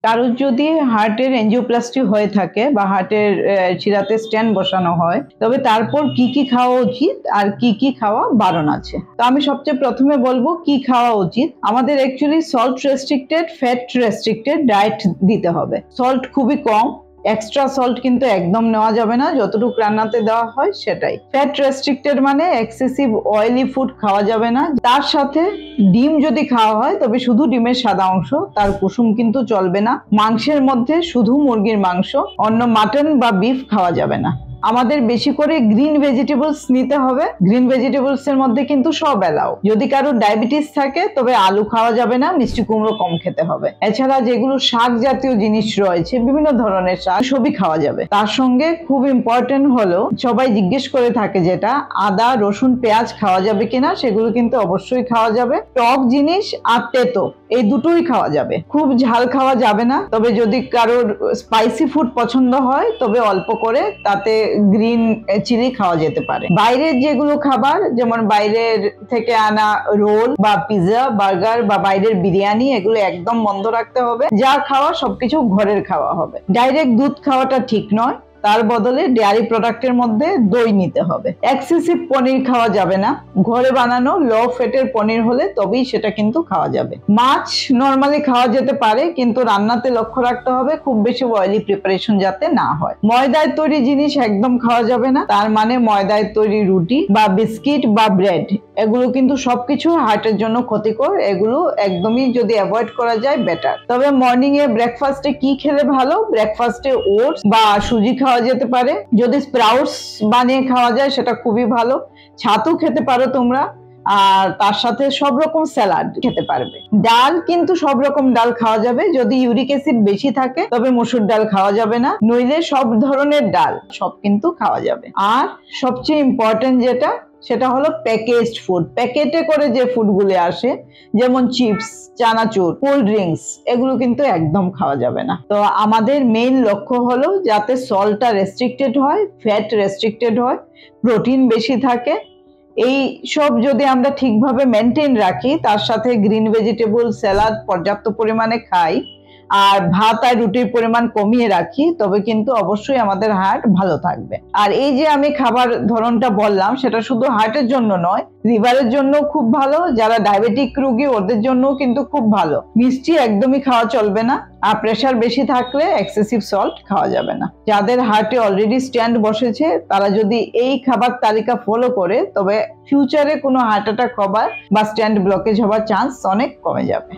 কারোর যদি হার্টের এনজিওপ্লাস্টি হয়ে থাকে বা হার্টের শিরাতে স্ট্যান্ড বসানো হয়, তবে তারপর কি কি খাওয়া উচিত আর কি কি খাওয়া বারণ আছে। তো আমি সবচেয়ে প্রথমে বলবো কি খাওয়া উচিত। আমাদের actually salt restricted, fat restricted diet দিতে হবে। সল্ট খুবই কম, এক্সট্রা সল্ট কিন্তু একদম নেওয়া যাবে না, যতটুকু রান্নাতে দেওয়া হয় সেটাই। ফ্যাট রেস্ট্রিক্টেড মানে এক্সেসিভ অয়েলি ফুড খাওয়া যাবে না। তার সাথে ডিম যদি খাওয়া হয় তবে শুধু ডিমের সাদা অংশ, তার কুসুম কিন্তু চলবে না। মাংসের মধ্যে শুধু মুরগির মাংস, অন্য মাটন বা বিফ খাওয়া যাবে না। আমাদের বেশি করে গ্রিন ভেজিটেবলস নিতে হবে। গ্রিন ভেজিটেবলস এর মধ্যে কিন্তু সব এলাও। যদি কারো ডায়াবেটিস থাকে তবে আলু খাওয়া যাবে না, মিষ্টি কুমড়ো কম খেতে হবে। এছাড়া যেগুলো শাক জাতীয় জিনিস রয়েছে, বিভিন্ন ধরনের শাক, সবই খাওয়া যাবে। তার সঙ্গে খুব ইম্পর্টেন্ট হলো, সবাই জিজ্ঞেস করে থাকে যেটা, আদা রসুন পেঁয়াজ খাওয়া যাবে কিনা, সেগুলো কিন্তু অবশ্যই খাওয়া যাবে। টক জিনিস আর তেতো এই দুটোই খাওয়া যাবে। খুব ঝাল খাওয়া যাবে না। তবে যদি কারোর স্পাইসি ফুড পছন্দ হয় তবে অল্প করে তাতে গ্রিন চিলি খাওয়া যেতে পারে। বাইরের যেগুলো খাবার, যেমন বাইরের থেকে আনা রোল বা পিৎজা বার্গার বা বাইরের বিরিয়ানি, এগুলো একদম বন্ধ রাখতে হবে। যা খাওয়া সবকিছু ঘরের খাওয়া হবে। ডাইরেক্ট দুধ খাওয়াটা ঠিক নয়, তার বদলে ডেয়ারি প্রোডাক্টের মধ্যে দই নিতে হবে। এক্সেসিভ পনির খাওয়া যাবে না। ঘরে বানানো লো ফ্যাটের পনির হলে তবেই সেটা কিন্তু খাওয়া যাবে। মাছ নরমালি খাওয়া যেতে পারে, কিন্তু রান্নাতে লক্ষ্য রাখতে হবে খুব বেশি অয়েলি প্রিপারেশন যাতে না হয়। ময়দায় তৈরি জিনিস একদম খাওয়া যাবে না। তার মানে ময়দায় তৈরি রুটি বা বিস্কিট বা ব্রেড, এগুলো কিন্তু সবকিছু হার্টের জন্য ক্ষতিকর। এগুলো একদমই যদি অ্যাভয়েড করা যায় বেটার। তবে মর্নিং এ ব্রেকফাস্টে কি খেলে ভালো? ব্রেকফাস্টে ওটস বা সুজি খাওয়া যেতে পারে। যদি স্প্রাউটস বানিয়ে খাওয়া যায় সেটা খুবই ভালো। ছাতু খেতে পারো তোমরা, আর তার সাথে সব রকম স্যালাড খেতে পারবে। ডাল কিন্তু সব রকম ডাল খাওয়া যাবে। যদি ইউরিক অ্যাসিড বেশি থাকে তবে মসুর ডাল খাওয়া যাবে না, নইলে সব ধরনের ডাল সব কিন্তু খাওয়া যাবে। আর সবচেয়ে ইম্পর্টেন্ট যেটা, সেটা হলো প্যাকেজড ফুড। প্যাকেটে করে যে ফুডগুলো আসে, যেমন চিপস, চানাচুর, কোল্ড ড্রিঙ্কস, এগুলো কিন্তু একদম খাওয়া যাবে না। তো আমাদের মেইন লক্ষ্য হলো যাতে সল্টটা রেস্ট্রিক্টেড হয়, ফ্যাট রেস্ট্রিক্টেড হয়, প্রোটিন বেশি থাকে। এই সব যদি আমরা ঠিকভাবে মেনটেন রাখি, তার সাথে গ্রিন ভেজিটেবল স্যালাড পর্যাপ্ত পরিমাণে খাই, আর ভাত আর রুটির পরিমাণ কমিয়ে রাখি, তবে কিন্তু অবশ্যই আমাদের হার্ট ভালো থাকবে। আর এই যে আমি খাবার ধরনটা বললাম, সেটা শুধু হার্টের জন্য নয়, লিভারের জন্য খুব ভালো। যারা ডায়াবেটিক রোগী ওদের জন্য কিন্তু খুব ভালো। মিষ্টি একদমই খাওয়া চলবে না, আর প্রেশার বেশি থাকলে এক্সেসিভ সল্ট খাওয়া যাবে না। যাদের হার্টে অলরেডি স্ট্যান্ড বসেছে তারা যদি এই খাবার তালিকা ফলো করে, তবে ফিউচারে কোনো হার্ট অ্যাটাক হবার বা স্ট্যান্ড ব্লকেজ হবার চান্স অনেক কমে যাবে।